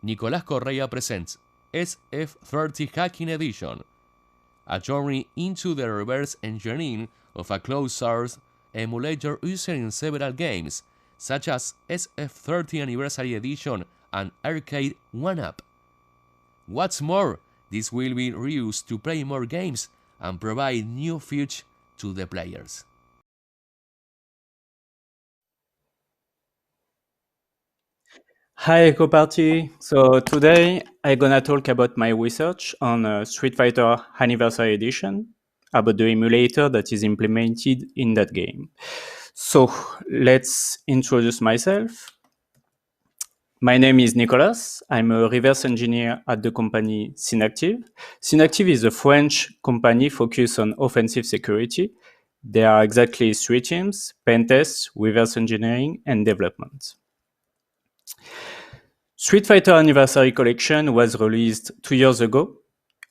Nicolas Correia presents SF30th Hacking Edition, a journey into the reverse engineering of a closed-source emulator used in several games, such as SF30th Anniversary Edition and Arcade 1-Up. What's more, this will be reused to play more games and provide new features to the players. Hi Ekoparty. So today I'm gonna talk about my research on Street Fighter Anniversary Edition, about the emulator that is implemented in that game. So let's introduce myself. My name is Nicolas. I'm a reverse engineer at the company Synactive. Synactive is a French company focused on offensive security. There are exactly 3 teams: pen test, reverse engineering, and development. Street Fighter Anniversary Collection was released 2 years ago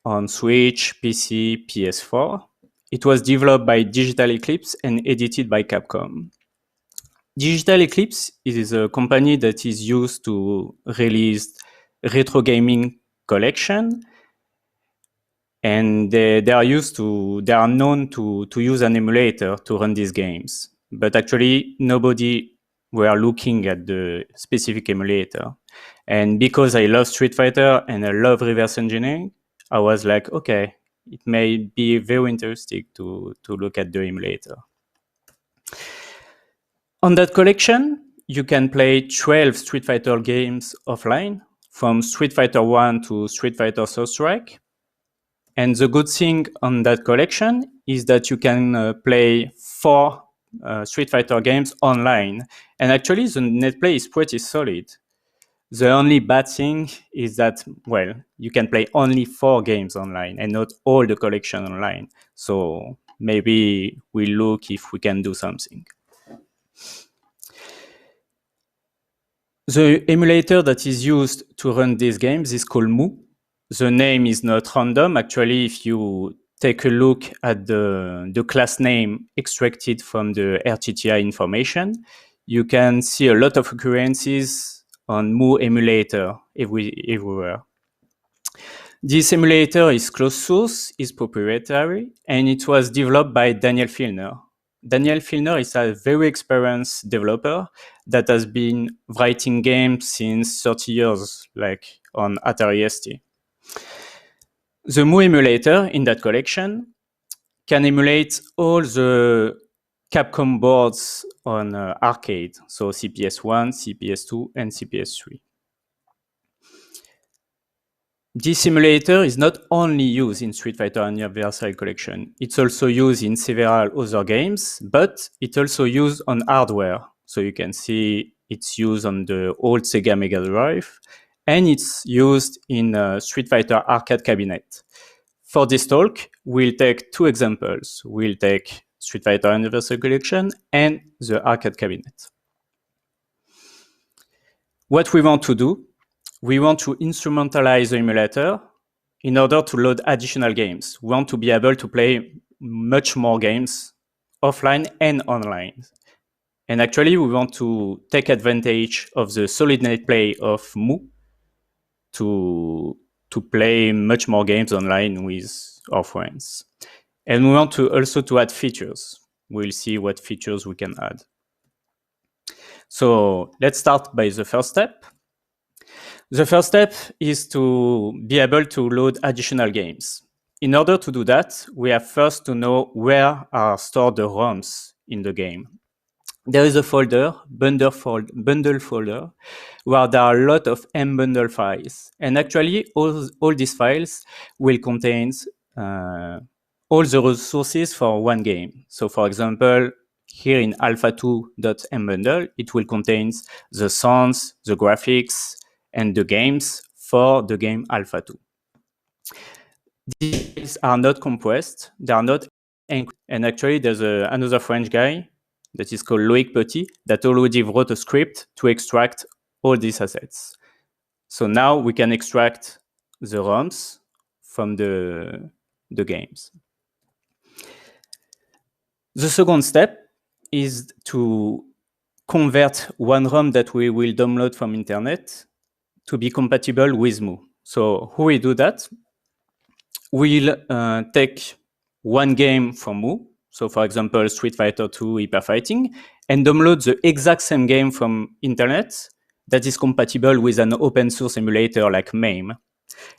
on Switch, PC, PS4. It was developed by Digital Eclipse and edited by Capcom. Digital Eclipse is a company that is used to release retro gaming collection, and they are known to use an emulator to run these games. But actually, nobody were looking at the specific emulator. And because I love Street Fighter and I love reverse engineering, I was like, okay, it may be very interesting to look at the emulator. On that collection, you can play 12 Street Fighter games offline, from Street Fighter 1 to Street Fighter Third Strike. And the good thing on that collection is that you can play 4 Street Fighter games online. And actually, the net play is pretty solid. The only bad thing is that, well, you can play only 4 games online and not all the collection online. So maybe we look if we can do something. The emulator that is used to run these games is called Mu. The name is not random. Actually, if you take a look at the class name extracted from the RTTI information, you can see a lot of occurrences on Mu emulator everywhere. This emulator is closed source, is proprietary, and it was developed by Daniel Filner. Daniel Filner is a very experienced developer that has been writing games since 30 years, like on Atari ST. The Mu emulator in that collection can emulate all the Capcom boards on arcade, so CPS-1, CPS-2, and CPS-3. This emulator is not only used in Street Fighter Anniversary Collection, it's also used in several other games, but it's also used on hardware. So you can see it's used on the old Sega Mega Drive, and it's used in Street Fighter arcade cabinet. For this talk, we'll take 2 examples. We'll take Street Fighter Anniversary Collection and the arcade cabinet. What we want to do, we want to instrumentalize the emulator in order to load additional games. We want to be able to play much more games offline and online. And actually, we want to take advantage of the solid net play of Mu to play much more games online with our friends. And we want to also to add features. We'll see what features we can add. So let's start by the first step. The first step is to be able to load additional games. In order to do that, we have first to know where are stored the ROMs in the game. There is a folder, bundle folder, where there are a lot of mbundle files. And actually, all these files will contain all the resources for one game. So for example, here in alpha2.mbundle, it will contain the sounds, the graphics, and the games for the game Alpha 2. These are not compressed, they are not encrypted. And actually, there's another French guy that is called Loïc Petit that already wrote a script to extract all these assets. So now we can extract the ROMs from the games. The second step is to convert one ROM that we will download from internet to be compatible with Mu. So how we do that? We'll take one game from Mu, so for example, Street Fighter 2 Hyper Fighting, and download the exact same game from internet that is compatible with an open source emulator like MAME.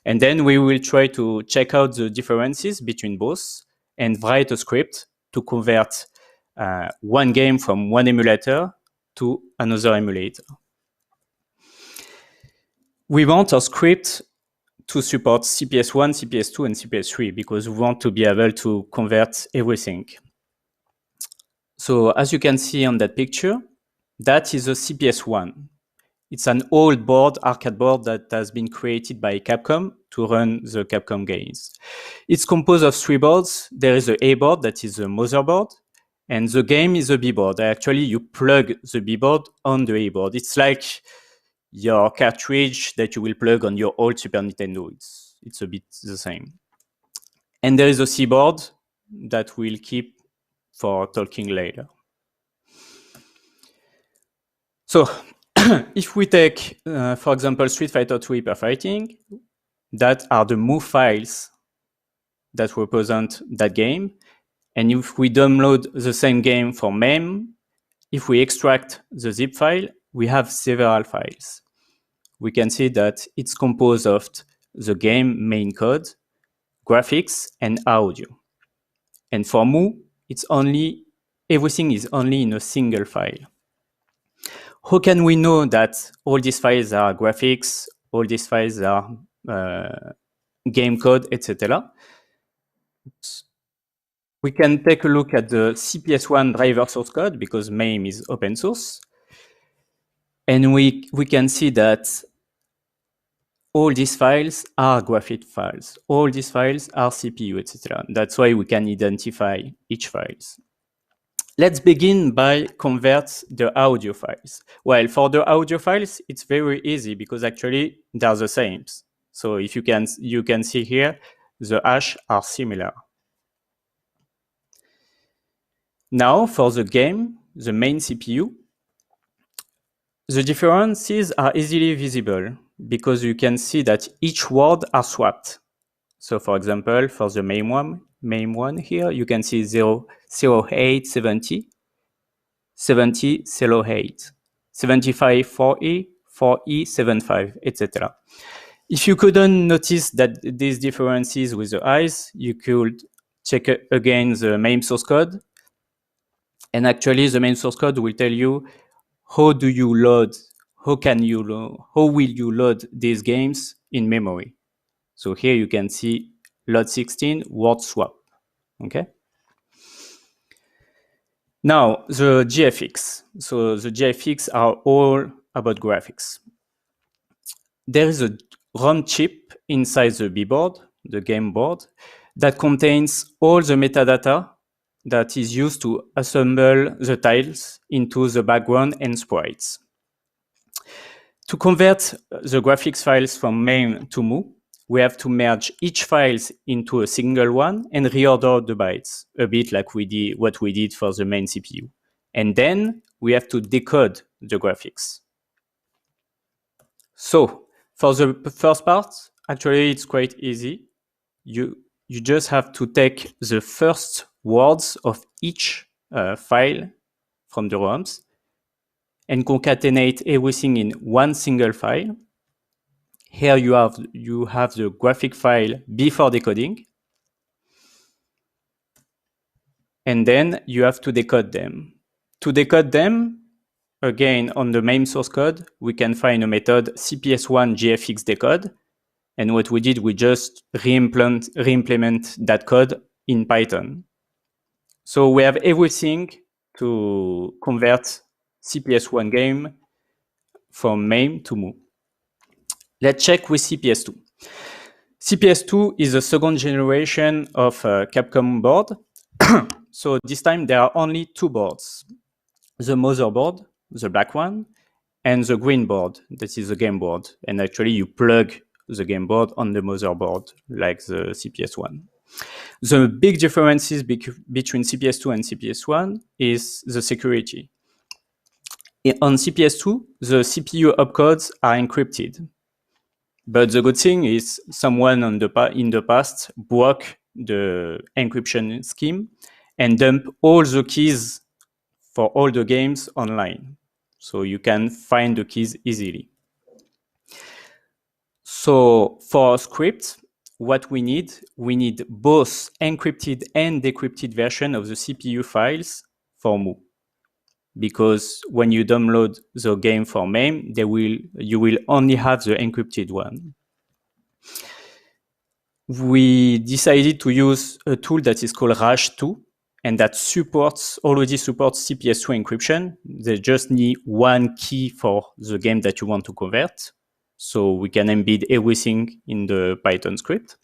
And then we will try to check out the differences between both and write a script to convert one game from one emulator to another emulator. We want our script to support CPS1, CPS2, and CPS3 because we want to be able to convert everything. So as you can see on that picture, that is a CPS1. It's an old board, arcade board, that has been created by Capcom to run the Capcom games. It's composed of 3 boards. There is the A board, that is the motherboard, and the game is the B board. Actually, you plug the B board on the A board. It's like your cartridge that you will plug on your old Super Nintendo. It's a bit the same. And there is a C board that we'll keep for talking later. So if we take, for example, Street Fighter 2 Hyper Fighting, that are the Mu files that represent that game. And if we download the same game for MAME, if we extract the zip file, we have several files. We can see that it's composed of the game main code, graphics, and audio. And for Mu, everything is only in a single file. How can we know that all these files are graphics, all these files are game code, etc.? We can take a look at the CPS1 driver source code because MAME is open source. And we can see that all these files are graphic files. All these files are CPU, etc. That's why we can identify each files. Let's begin by convert the audio files. Well, for the audio files, it's very easy because actually they're the same. So if you can see here, the hash are similar. Now for the game, the main CPU, the differences are easily visible because you can see that each word are swapped. So for example, for the main one here, you can see 08, 70, 70, 08, 75, 4E, 4E, 75, etc. If you couldn't notice that these differences with the eyes, you could check again the main source code. And actually, the main source code will tell you how will you load these games in memory. So here you can see load 16 word swap. Okay. Now the GFX. So the GFX are all about graphics. There is a ROM chip inside the B board, the game board, that contains all the metadata that is used to assemble the tiles into the background and sprites. To convert the graphics files from MAME to Mu, we have to merge each files into a single one and reorder the bytes, a bit like what we did for the main CPU. And then we have to decode the graphics. So for the first part, actually it's quite easy. You just have to take the first words of each file from the ROMs and concatenate everything in one single file. Here you have the graphic file before decoding. And then you have to decode them. To decode them, again, on the main source code, we can find a method CPS1 GFX decode. And what we did, we just re-implement that code in Python. So we have everything to convert CPS1 game from MAME to Mu. Let's check with CPS2. CPS2 is the second generation of Capcom board. So this time there are only 2 boards. The motherboard, the black one, and the green board, that is the game board. And actually you plug the game board on the motherboard like the CPS1. The big differences between CPS2 and CPS1 is the security. On CPS2, the CPU opcodes are encrypted. But the good thing is someone in the past broke the encryption scheme and dumped all the keys for all the games online. So you can find the keys easily. So for script, what we need both encrypted and decrypted version of the CPU files for Mu. Because when you download the game for MAME, you will only have the encrypted one. We decided to use a tool that is called RASH2, and that already supports CPS2 encryption. They just need one key for the game that you want to convert. So we can embed everything in the Python script.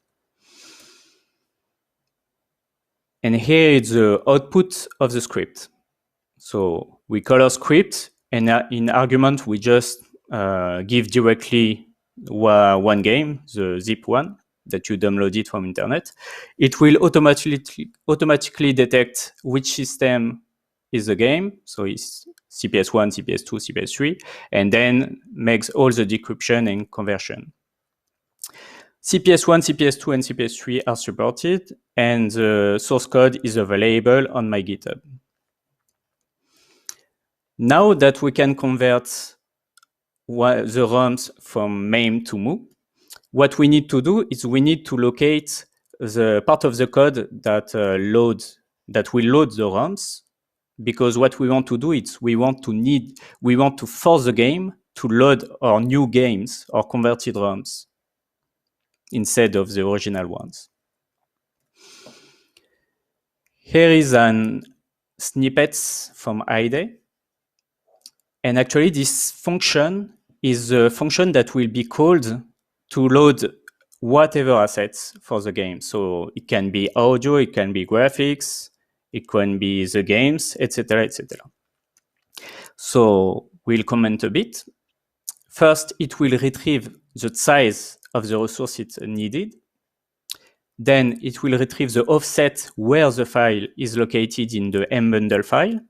And here is the output of the script. So we call our script, and in argument, we just give directly one game, the zip one, that you downloaded from internet. It will automatically detect which system is the game. So it's CPS1, CPS2, CPS3, and then makes all the decryption and conversion. CPS1, CPS2, and CPS3 are supported, and the source code is available on my GitHub. Now that we can convert the ROMs from MAME to Mu, what we need to do is we need to locate the part of the code that will load the ROMs, because what we want to do is we want to force the game to load our new games or converted ROMs instead of the original ones. Here is an snippets from IDE. And actually, this function is a function that will be called to load whatever assets for the game. So it can be audio, it can be graphics, it can be the games, etc., etc. So we'll comment a bit. First, it will retrieve the size of the resource it needed. Then it will retrieve the offset where the file is located in the mbundle file.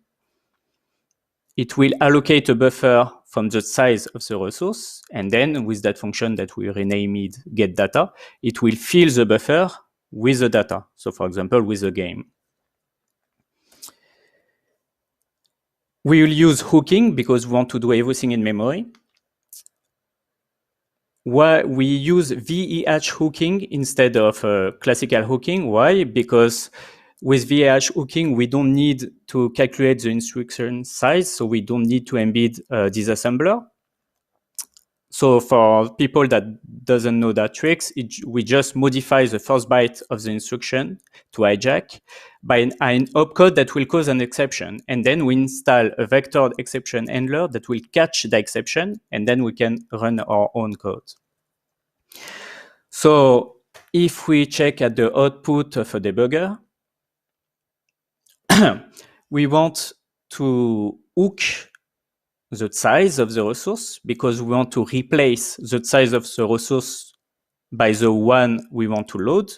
It will allocate a buffer from the size of the resource, and then with that function that we renamed getData, it will fill the buffer with the data. So for example, with the game. We will use hooking because we want to do everything in memory. We use VEH hooking instead of classical hooking. Why? Because with VEH hooking, we don't need to calculate the instruction size, so we don't need to embed a disassembler. So for people that doesn't know that tricks, we just modify the first byte of the instruction to hijack by an opcode that will cause an exception. And then we install a vectored exception handler that will catch the exception, and then we can run our own code. So if we check at the output of a debugger, we want to hook the size of the resource because we want to replace the size of the resource by the one we want to load.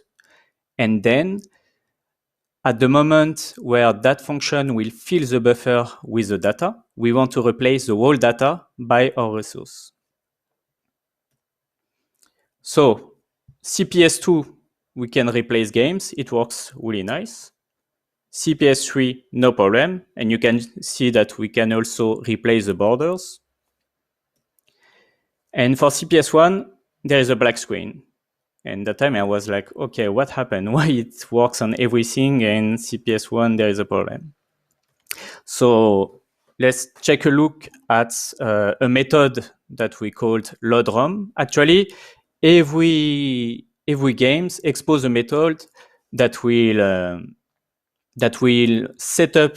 And then at the moment where that function will fill the buffer with the data, we want to replace the whole data by our resource. So CPS2, we can replace games. It works really nice. CPS3, no problem. And you can see that we can also replace the borders. And for CPS1, there is a black screen. And that time I was like, okay, what happened? Why it works on everything and CPS1, there is a problem? So let's take a look at a method that we called loadROM. Actually, every games expose a method that will set up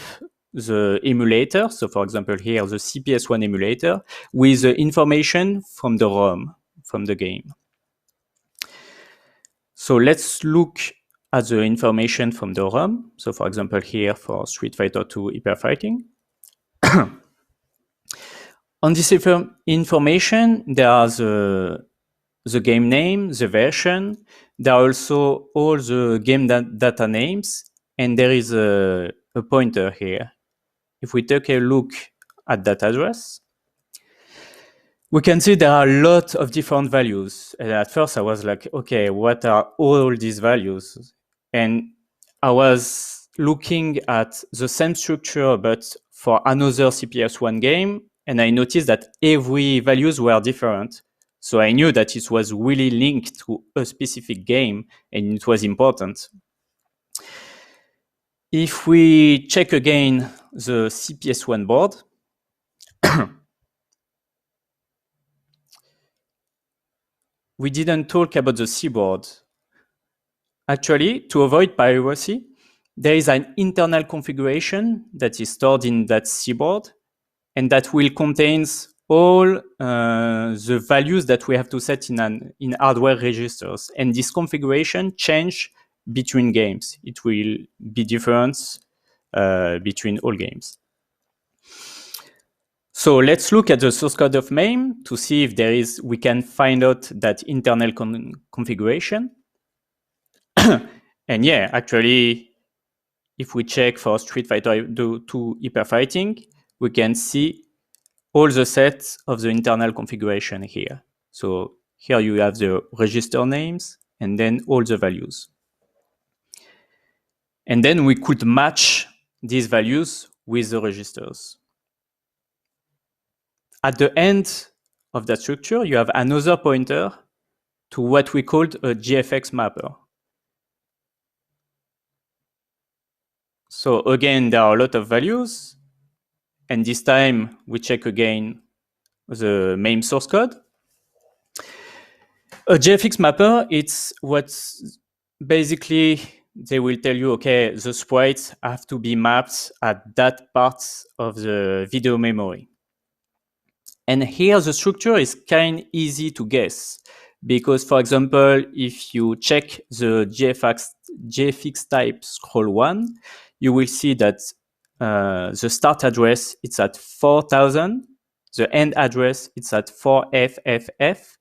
the emulator. So for example, here, the CPS1 emulator with the information from the ROM, from the game. So let's look at the information from the ROM. So for example, here for Street Fighter 2 Hyper Fighting. On this information, there are the game name, the version. There are also all the game data names, and there is a pointer here. If we take a look at that address, we can see there are a lot of different values. And at first I was like, okay, what are all these values? And I was looking at the same structure, but for another CPS1 game. And I noticed that every values were different. So I knew that it was really linked to a specific game and it was important. If we check again the CPS1 board, we didn't talk about the C board. Actually, to avoid piracy, there is an internal configuration that is stored in that C board, and that will contain all the values that we have to set in hardware registers. And this configuration change between games. It will be different between all games. So let's look at the source code of MAME to see if we can find out that internal configuration. And yeah, actually, if we check for Street Fighter 2 Hyper Fighting, we can see all the sets of the internal configuration here. So here you have the register names and then all the values. And then we could match these values with the registers. At the end of that structure, you have another pointer to what we called a Gfx Mapper. So again, there are a lot of values. And this time we check again the MAME source code. A Gfx Mapper, it's what's basically, they will tell you, okay, the sprites have to be mapped at that part of the video memory. And here the structure is kind of easy to guess because, for example, if you check the Gfx type scroll1, you will see that the start address it's at 4000, the end address it's at 4FFF,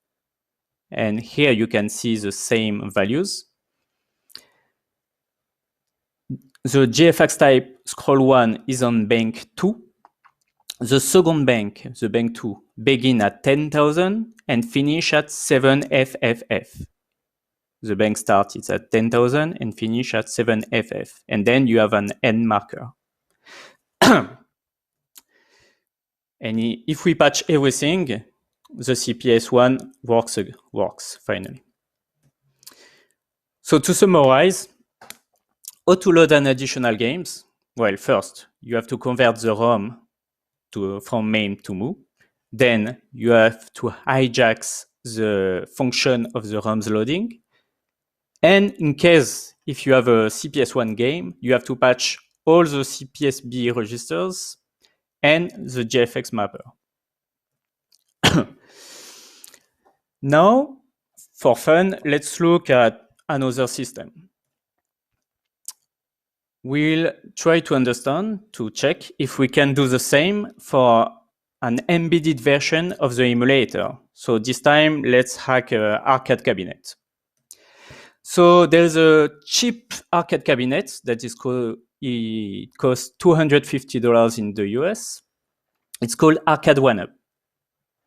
and here you can see the same values. The Gfx type scroll1 is on bank 2. The second bank, the bank 2, begin at 10,000 and finish at 7FFF. The bank start is at 10,000 and finish at 7FF. And then you have an end marker. And if we patch everything, the CPS1 works finally. So to summarize, how to load an additional games? Well, first, you have to convert the ROM from MAME to Mu. Then you have to hijack the function of the ROM's loading. And in case if you have a CPS1 game, you have to patch all the CPSB registers and the Gfx Mapper. Now, for fun, let's look at another system. We'll try to understand, to check if we can do the same for an embedded version of the emulator. So this time, let's hack an arcade cabinet. So there's a cheap arcade cabinet that is called, it costs $250 in the US. It's called Arcade 1UP.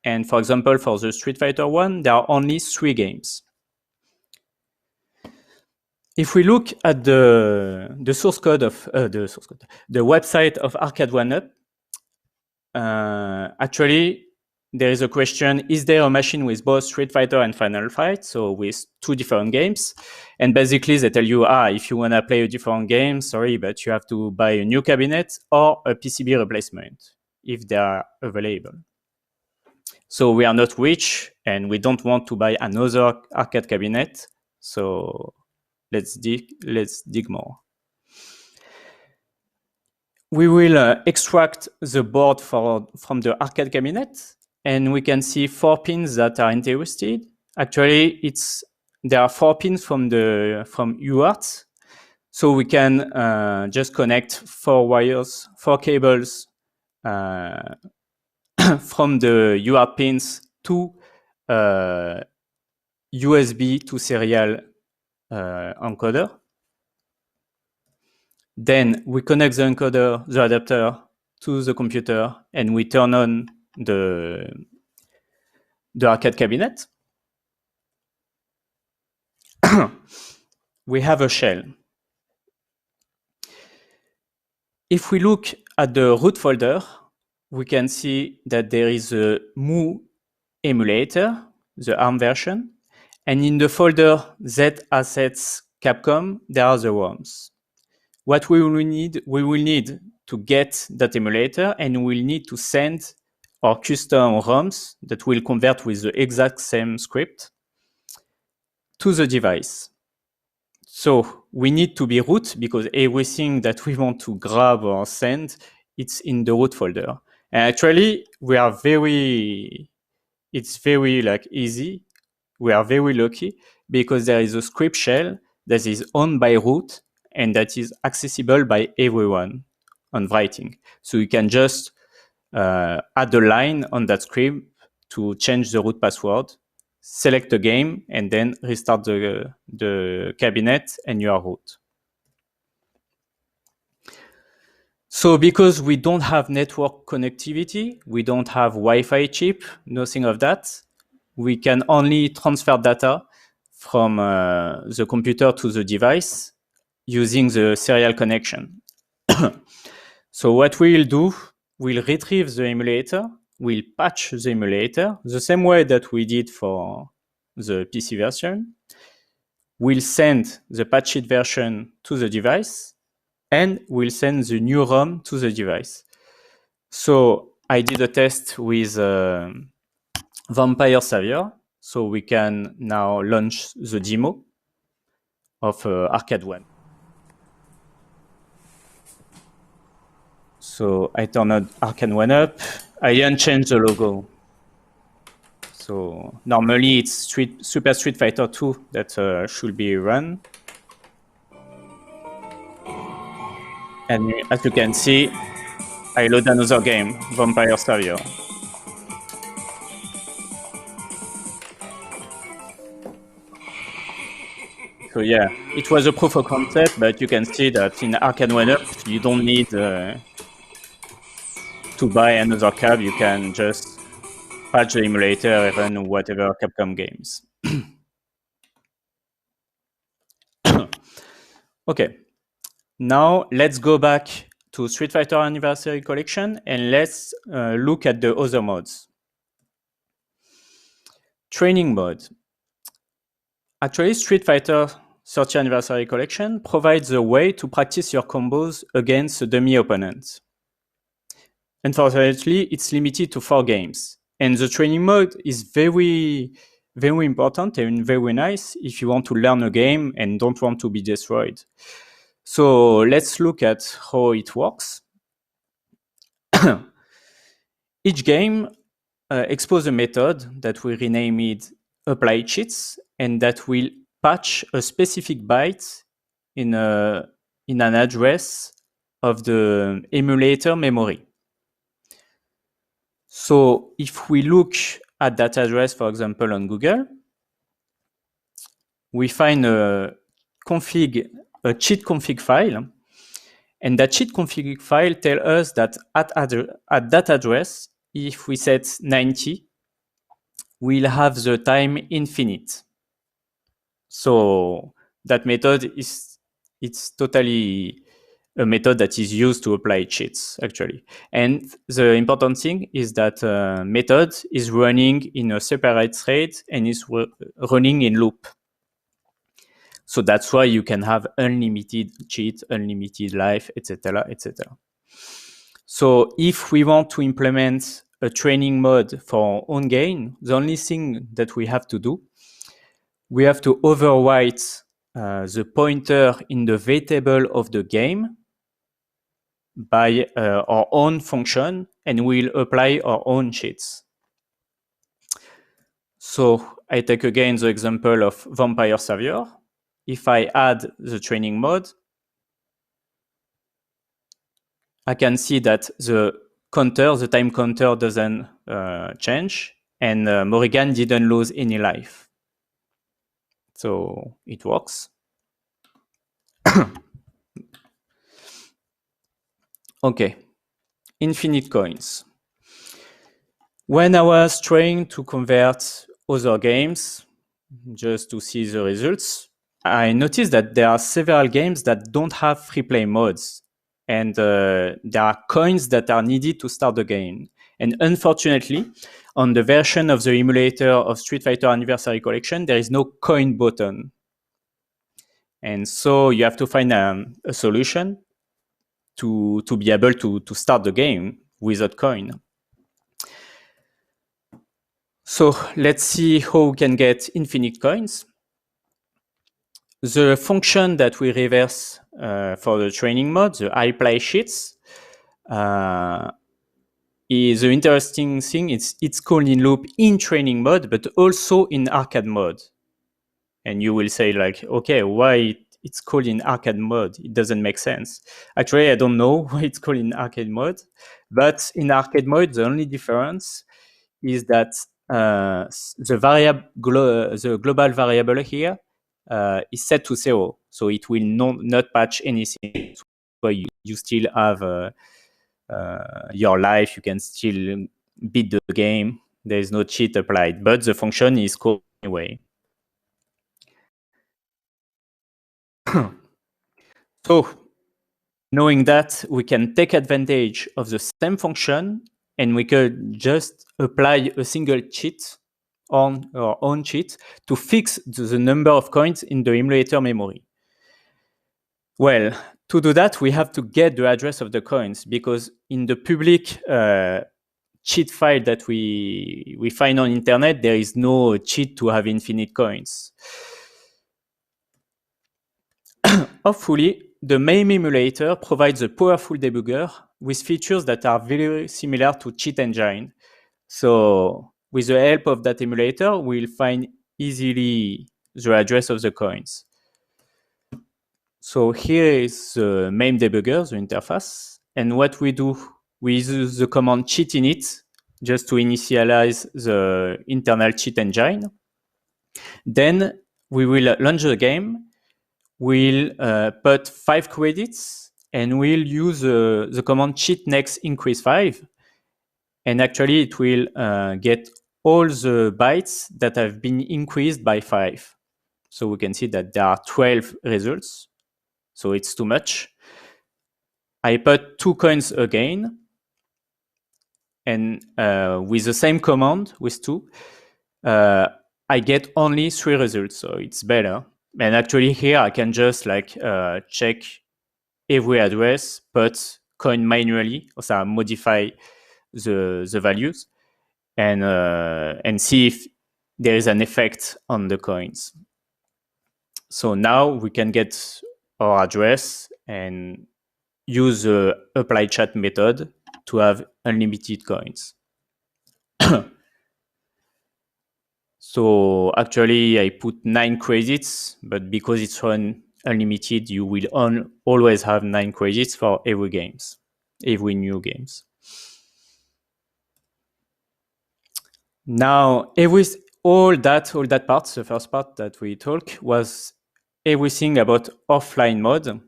And for example, for the Street Fighter 1, there are only 3 games. If we look at the source code of the website of Arcade 1UP, actually there is a question: is there a machine with both Street Fighter and Final Fight, so with 2 different games? And basically they tell you, if you wanna play a different game, sorry, but you have to buy a new cabinet or a PCB replacement if they are available. So we are not rich and we don't want to buy another arcade cabinet, so let's dig more. We will extract the board from the arcade cabinet, and we can see 4 pins that are interested. Actually, there are 4 pins from UART, so we can just connect 4 cables from the UART pins to USB to serial encoder. Then we connect the encoder, the adapter to the computer, and we turn on the the arcade cabinet, we have a shell. If we look at the root folder, we can see that there is a Mu emulator, the ARM version, and in the folder Z assets Capcom, there are the ROMs. What we will need to get that emulator, and we'll need to send our custom ROMs that will convert with the exact same script to the device. So we need to be root because everything that we want to grab or send, it's in the root folder. And actually, it's very like easy. We are very lucky because there is a script shell that is owned by root and that is accessible by everyone on writing. So you can just add a line on that script to change the root password, select a game, and then restart the cabinet, and you are root. So because we don't have network connectivity, we don't have Wi-Fi chip, nothing of that, we can only transfer data from the computer to the device using the serial connection. So what we'll do, we'll retrieve the emulator, we'll patch the emulator the same way that we did for the PC version. We'll send the patched version to the device, and we'll send the new ROM to the device. So I did a test with Vampire Savior, so we can now launch the demo of Arcade One. So I turn Arcade One up. I didn't change the logo. So normally it's Super Street Fighter 2 that should be run. And as you can see, I load another game, Vampire Savior. So yeah, it was a proof of concept, but you can see that in Arcade One Up, you don't need to buy another cab. You can just patch the emulator, even whatever Capcom games. Okay, now let's go back to Street Fighter Anniversary Collection and let's look at the other modes. Training mode. Actually, Street Fighter 30th Anniversary Collection provides a way to practice your combos against a dummy opponent. Unfortunately, it's limited to 4 games. And the training mode is very, very important and very nice if you want to learn a game and don't want to be destroyed. So let's look at how it works. Each game exposes a method that we rename it apply cheats and that will patch a specific byte in an address of the emulator memory. So if we look at that address, for example, on Google, we find a cheat config file. And that cheat config file tells us that at that address, if we set 90, we'll have the time infinite. So that method it's totally a method that is used to apply cheats, actually. And the important thing is that method is running in a separate thread and is running in loop. So that's why you can have unlimited cheat, unlimited life, etc., etc. So if we want to implement a training mode for our own game, the only thing that we have to do, we have to overwrite the pointer in the v table of the game by our own function, and we'll apply our own cheats. So I take again the example of Vampire Savior. If I add the training mode, I can see that the time counter doesn't change, and Morrigan didn't lose any life. So it works. Okay, infinite coins. When I was trying to convert other games just to see the results, I noticed that there are several games that don't have free play modes, and there are coins that are needed to start the game. And unfortunately, on the version of the emulator of Street Fighter Anniversary Collection, there is no coin button. And so you have to find a solution to be able to start the game without coin. So let's see how we can get infinite coins. The function that we reverse for the training mode, the iPlay sheets, is the interesting thing. It's called in loop in training mode, but also in arcade mode. And you will say like, okay, why it's called in arcade mode? It doesn't make sense. Actually, I don't know why it's called in arcade mode, but in arcade mode, the only difference is that the global variable here is set to 0, so it will not patch anything. So you still have your life. You can still beat the game. There is no cheat applied, but the function is called anyway. So knowing that, we can take advantage of the same function, and we could just apply a single cheat on our own cheat to fix the number of coins in the emulator memory. Well, to do that, we have to get the address of the coins, because in the public cheat file that we find on internet, there is no cheat to have infinite coins. Hopefully, the MAME emulator provides a powerful debugger with features that are very similar to Cheat Engine. So with the help of that emulator, we'll find easily the address of the coins. So here is the MAME debugger, the interface. And what we do, we use the command cheat init just to initialize the internal cheat engine. Then we will launch the game. We'll put 5 credits, and we'll use the command cheat next increase 5. And actually, it will get all the bytes that have been increased by 5. So we can see that there are 12 results. So it's too much. I put 2 coins again. And with the same command, with 2, I get only 3 results. So it's better. And actually here I can just like check every address, put coin manually, also modify the values, and see if there is an effect on the coins. So now we can get our address and use the apply chat method to have unlimited coins. So actually I put 9 credits, but because it's run unlimited, you will always have 9 credits for every new games. Now, all that part, the first part that we talked, was everything about offline mode.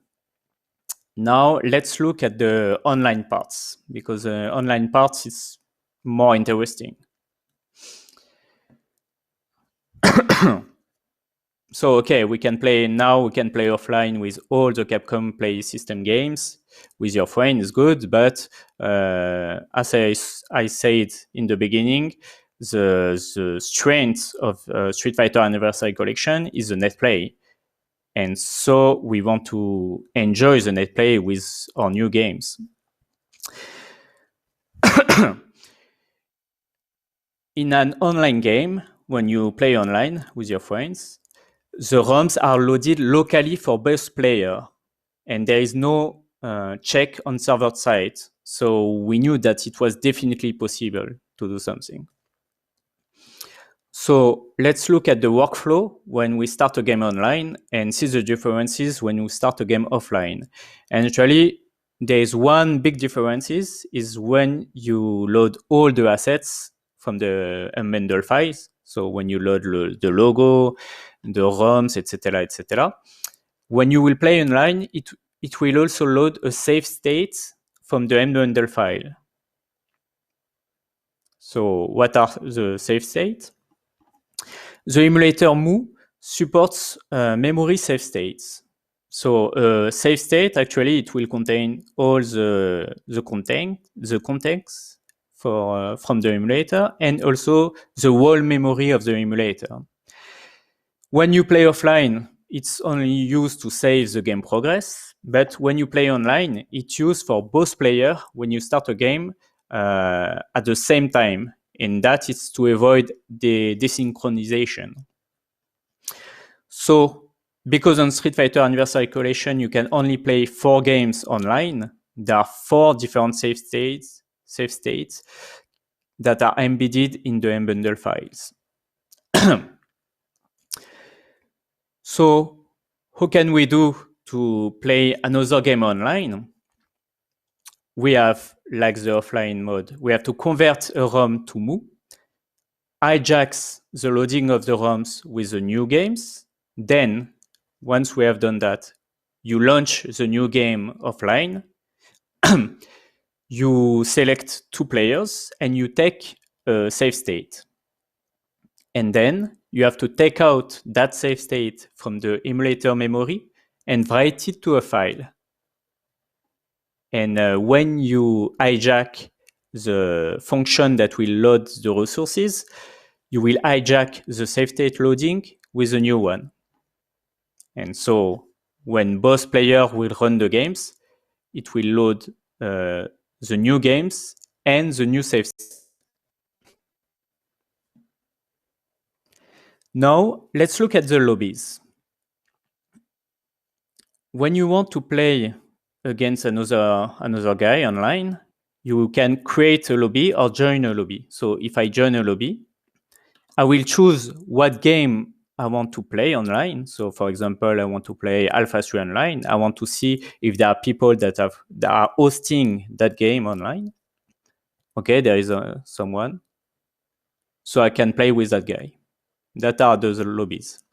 Now let's look at the online parts, because the online parts is more interesting. So okay, we can play offline with all the Capcom Play System games with your friend is good, but as I said in the beginning, the strength of Street Fighter Anniversary Collection is the net play, and so we want to enjoy the net play with our new games. In an online game, when you play online with your friends, the ROMs are loaded locally for both players, and there is no check on server side. So we knew that it was definitely possible to do something. So let's look at the workflow when we start a game online and see the differences when we start a game offline. And actually, there is one big difference is when you load all the assets from the unbundle files. So when you load the logo, the ROMs, etc., etc. When you will play online, it will also load a save state from the unbundle file. So what are the save states? The emulator Mu supports memory save states. So save state, actually, it will contain all the contents from the emulator and also the whole memory of the emulator. When you play offline, it's only used to save the game progress, but when you play online, it's used for both players when you start a game at the same time, and that is to avoid the desynchronization. So, because on Street Fighter Anniversary Collection, you can only play 4 games online, there are 4 different save states that are embedded in the unbundle files. So, how can we do to play another game online? We have, like the offline mode, we have to convert a ROM to Mu, hijacks the loading of the ROMs with the new games. Then, once we have done that, you launch the new game offline. You select 2 players and you take a save state. And then you have to take out that save state from the emulator memory and write it to a file. And when you hijack the function that will load the resources, you will hijack the save state loading with a new one. And so when both players will run the games, it will load the new games and the new save state. Now, let's look at the lobbies. When you want to play against another guy online, you can create a lobby or join a lobby. So if I join a lobby, I will choose what game I want to play online. So for example, I want to play Alpha 3 online. I want to see if there are people that are hosting that game online. Okay, there is someone. So I can play with that guy. That are the lobbies.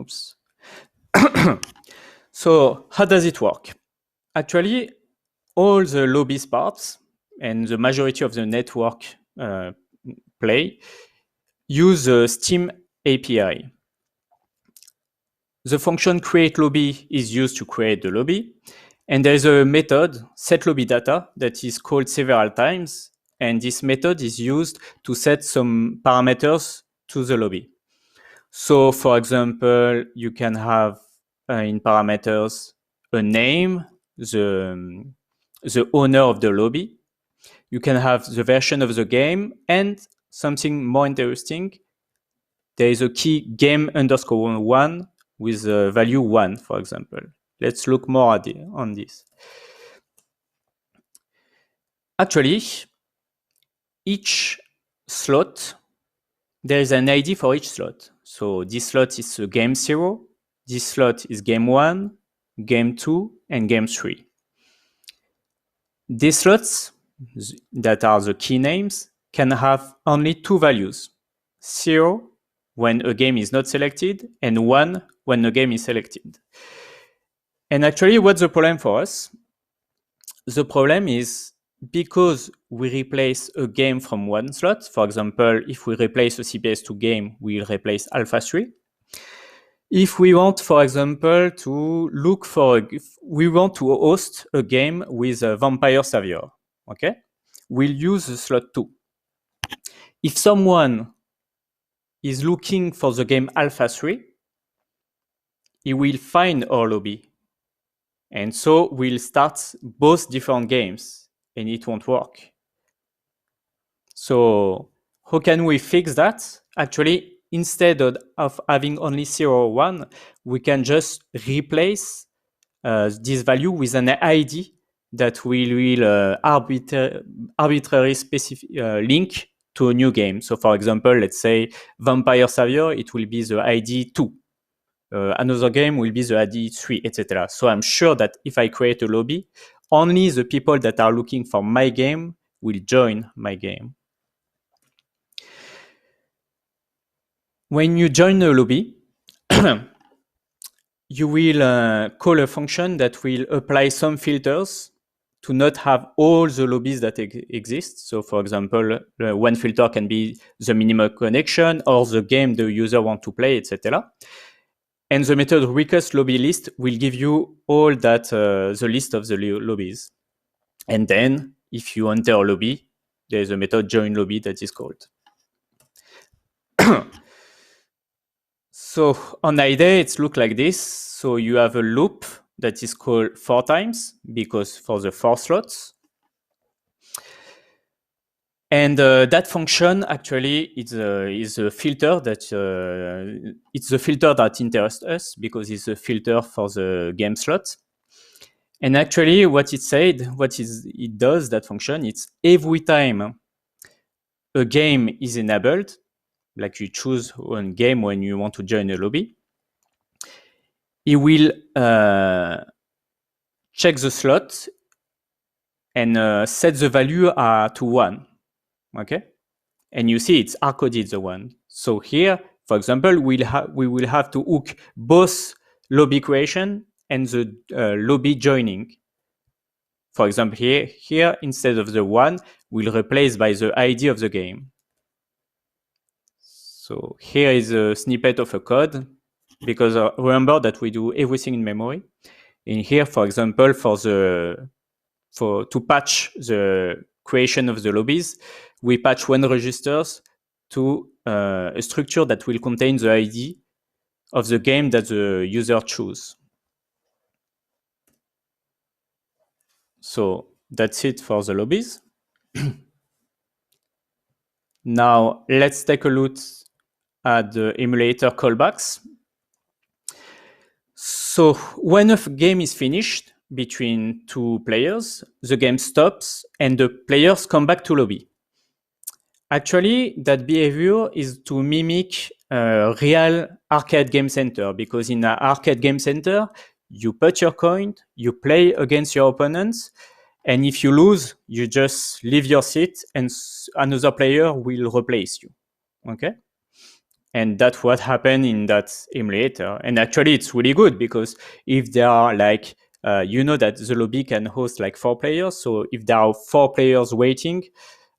Oops. So how does it work? Actually, all the lobbies parts and the majority of the network play use the Steam API. The function create lobby is used to create the lobby. And there is a method, setLobbyData, that is called several times. And this method is used to set some parameters to the lobby. So for example, you can have in parameters a name, the owner of the lobby. You can have the version of the game, and something more interesting, there is a key game_1 with the value 1, for example. Let's look more on this. Actually, each slot, there is an ID for each slot. So this slot is game 0, this slot is game 1, game 2, and game 3. These slots that are the key names can have only 2 values, 0 when a game is not selected and 1 when a game is selected. And actually, what's the problem for us? The problem is because we replace a game from one slot. For example, if we replace a CPS2 game, we'll replace Alpha 3. If we want, for example, to look for, we want to host a game with a Vampire Savior, okay? We'll use the slot 2. If someone is looking for the game Alpha 3, he will find our lobby. And so we'll start both different games and it won't work. So how can we fix that? Actually, instead of having only 0 or 1, we can just replace this value with an ID that will arbitrarily link to a new game. So for example, let's say Vampire Savior, it will be the ID 2. Another game will be the ID 3, etc. So I'm sure that if I create a lobby, only the people that are looking for my game will join my game. When you join a lobby, you will call a function that will apply some filters to not have all the lobbies that exist. So for example, one filter can be the minimum connection or the game the user wants to play, etc. And the method request lobby list will give you all that, the list of the lobbies. And then if you enter a lobby, there's a method join lobby that is called. So on IDE, it's look like this. So you have a loop that is called 4 times because for the 4 slots. And that function actually is a filter that it's the filter that interests us because it's a filter for the game slot. And actually, what it said, it does that function, it's every time a game is enabled, like you choose one game when you want to join a lobby, it will check the slot and set the value to 1. Okay, and you see it's hard-coded the 1. So here, for example, we will have to hook both lobby creation and the lobby joining. For example, here instead of the 1, we'll replace by the ID of the game. So here is a snippet of a code because remember that we do everything in memory. In here, for example, to patch the creation of the lobbies, we patch one registers to a structure that will contain the ID of the game that the user choose. So that's it for the lobbies. Now let's take a look at the emulator callbacks. So when a game is finished between 2 players, the game stops and the players come back to lobby. Actually, that behavior is to mimic a real arcade game center, because in an arcade game center, you put your coin, you play against your opponents, and if you lose, you just leave your seat and another player will replace you. Okay? And that's what happened in that emulator. And actually, it's really good because if there are like, you know that the lobby can host like 4 players. So if there are 4 players waiting,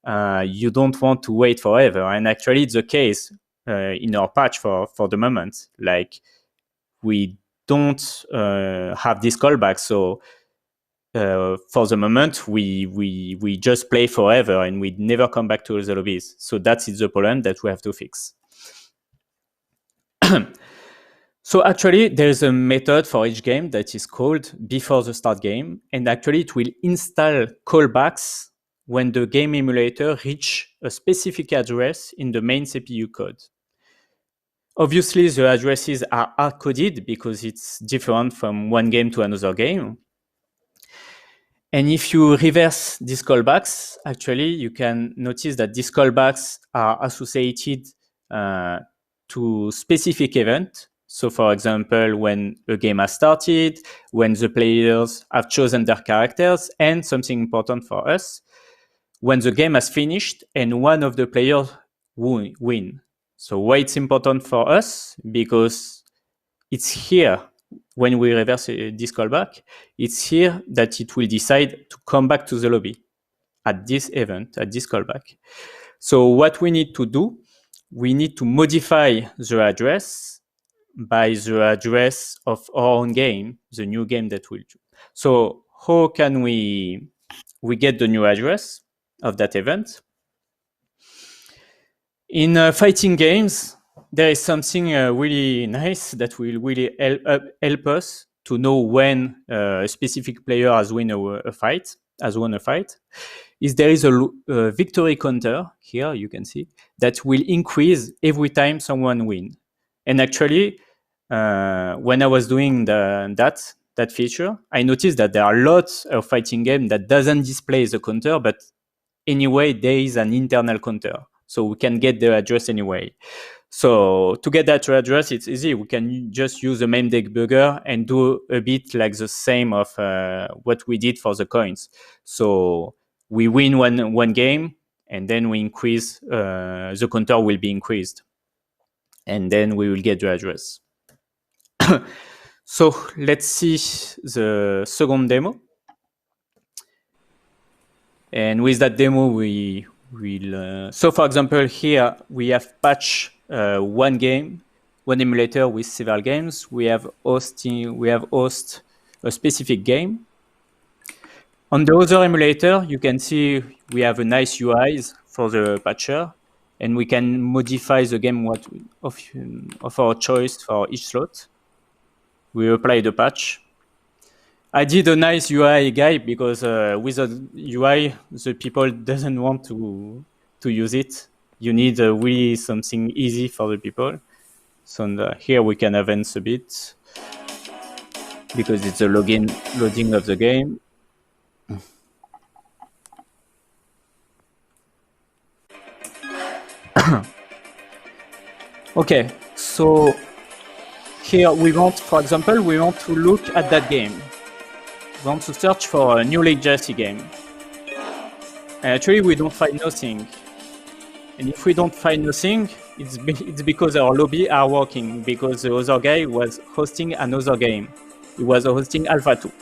you don't want to wait forever. And actually, it's the case in our patch for the moment. Like, we don't have this callback. So for the moment, we just play forever and we never come back to the lobbies. So that's the problem that we have to fix. So actually, there's a method for each game that is called before the start game, and actually it will install callbacks when the game emulator reach a specific address in the main CPU code. Obviously, the addresses are hard-coded because it's different from one game to another game. And if you reverse these callbacks, actually, you can notice that these callbacks are associated to specific event. So for example, when a game has started, when the players have chosen their characters, and something important for us, when the game has finished and one of the players win. So why it's important for us? Because it's here, when we reverse this callback, it's here that it will decide to come back to the lobby at this event, at this callback. So what we need to do, we need to modify the address by the address of our own game, the new game that we'll do. So how can we get the new address of that event? In fighting games, there is something really nice that will really help us to know when a specific player has won a fight. Is there is a victory counter here, you can see, that will increase every time someone wins. And actually, when I was doing that feature, I noticed that there are lots of fighting games that doesn't display the counter, but anyway, there is an internal counter. So we can get the address anyway. So to get that address, it's easy. We can just use a MAME debugger and do a bit like the same of what we did for the coins. So we win one game, and then we increase, the counter will be increased. And then we will get the address. So let's see the second demo. And with that demo, we will. So, for example, here we have patch one game, one emulator with several games. We have host a specific game. On the other emulator, you can see we have a nice UIs for the patcher, and we can modify the game of our choice for each slot. We apply the patch. I did a nice UI guide because with a UI, the people doesn't want to use it. You need really something easy for the people. So here we can advance a bit because it's a loading of the game. Okay, so here we want, for example, we want to look at that game. We want to search for a new League Jersey game. And actually, we don't find nothing. And if we don't find nothing, it's because our lobby are working, because the other guy was hosting another game. He was hosting Alpha 2.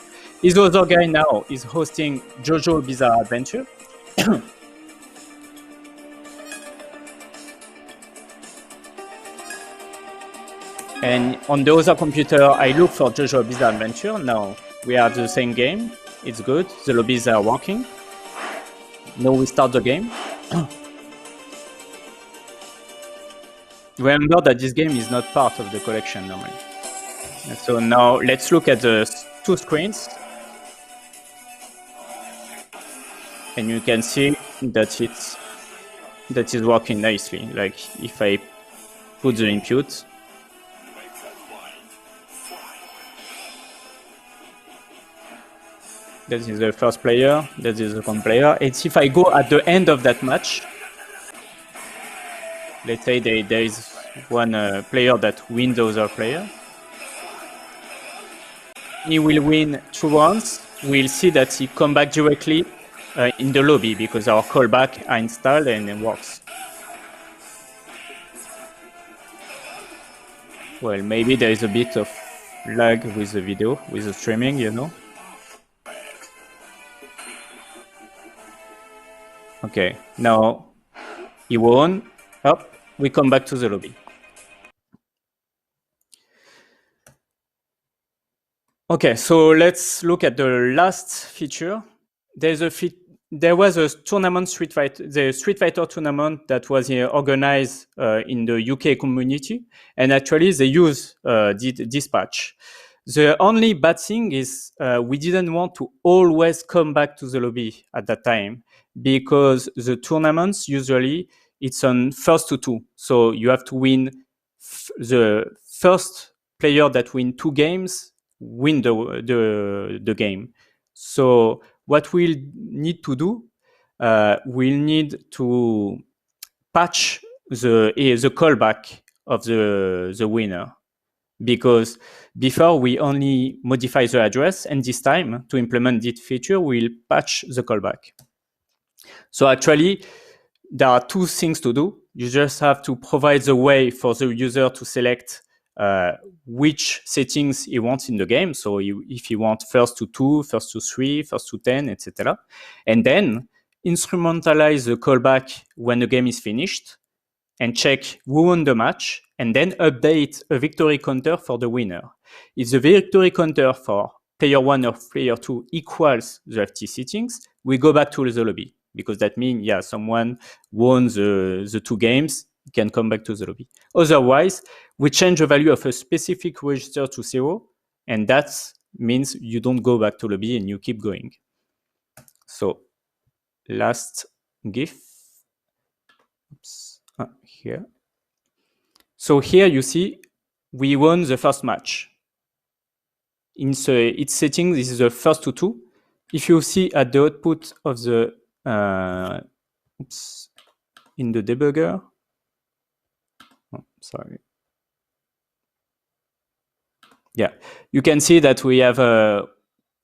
This other guy now is hosting JoJo Bizarre Adventure. And on the other computer, I look for JoJo Bizarre Adventure. Now we are the same game. It's good. The lobbies are working. Now we start the game. Remember that this game is not part of the collection normally. So now let's look at the two screens. And you can see that that is working nicely. Like if I put the input, that is the first player, that is the second player. And if I go at the end of that match, let's say there is one player that wins the other player. He will win 2 rounds. We'll see that he come back directly in the lobby because our callback are installed and it works. Well, maybe there is a bit of lag with the video, with the streaming, you know. Okay, now he won. Up, we come back to the lobby. Okay, so let's look at the last feature. There was a tournament the Street Fighter tournament that was organized in the UK community, and actually they use this patch. The only bad thing is we didn't want to always come back to the lobby at that time because the tournaments usually it's on first to 2, so you have to win the first player that win 2 games win the game. So what we'll need to do, we'll need to patch the callback of the winner, because before we only modify the address, and this time to implement this feature, we'll patch the callback. So actually, there are 2 things to do. You just have to provide the way for the user to select which settings he wants in the game. So if he wants first to 2, first to 3, first to 10, etc. And then instrumentalize the callback when the game is finished and check who won the match, and then update a victory counter for the winner. If the victory counter for player 1 or player 2 equals the FT settings, we go back to the lobby, because that means, yeah, someone won the 2 games, can come back to the lobby. Otherwise, we change the value of a specific register to 0, and that means you don't go back to lobby and you keep going. So, last GIF. Oops. Here. So here you see we won the first match. In its setting, this is the first to 2. If you see at the output of the in the debugger, sorry. Yeah, you can see that we have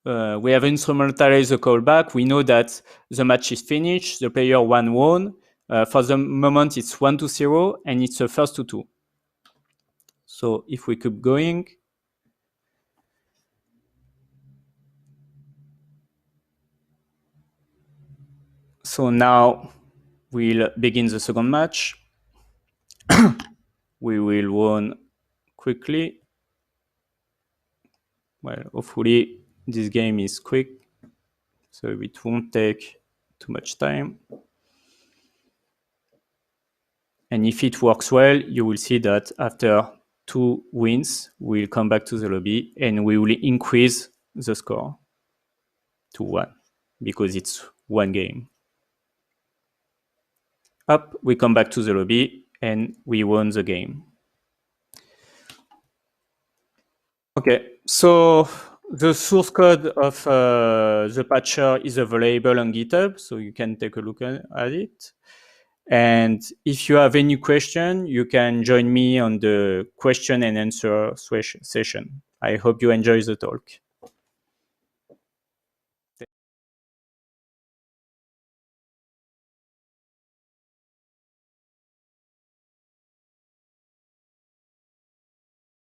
instrumentalized the callback. We know that the match is finished. The player 1 won. For the moment, it's 1-0, and it's the first to 2. So if we keep going, So now we'll begin the second match. We will run quickly. Well, hopefully this game is quick, so it won't take too much time. And if it works well, you will see that after 2 wins, we'll come back to the lobby and we will increase the score to 1 because it's 1 game. Up, we come back to the lobby and we won the game. Okay, so the source code of the patcher is available on GitHub, so you can take a look at it. And if you have any question, you can join me on the question and answer session. I hope you enjoy the talk.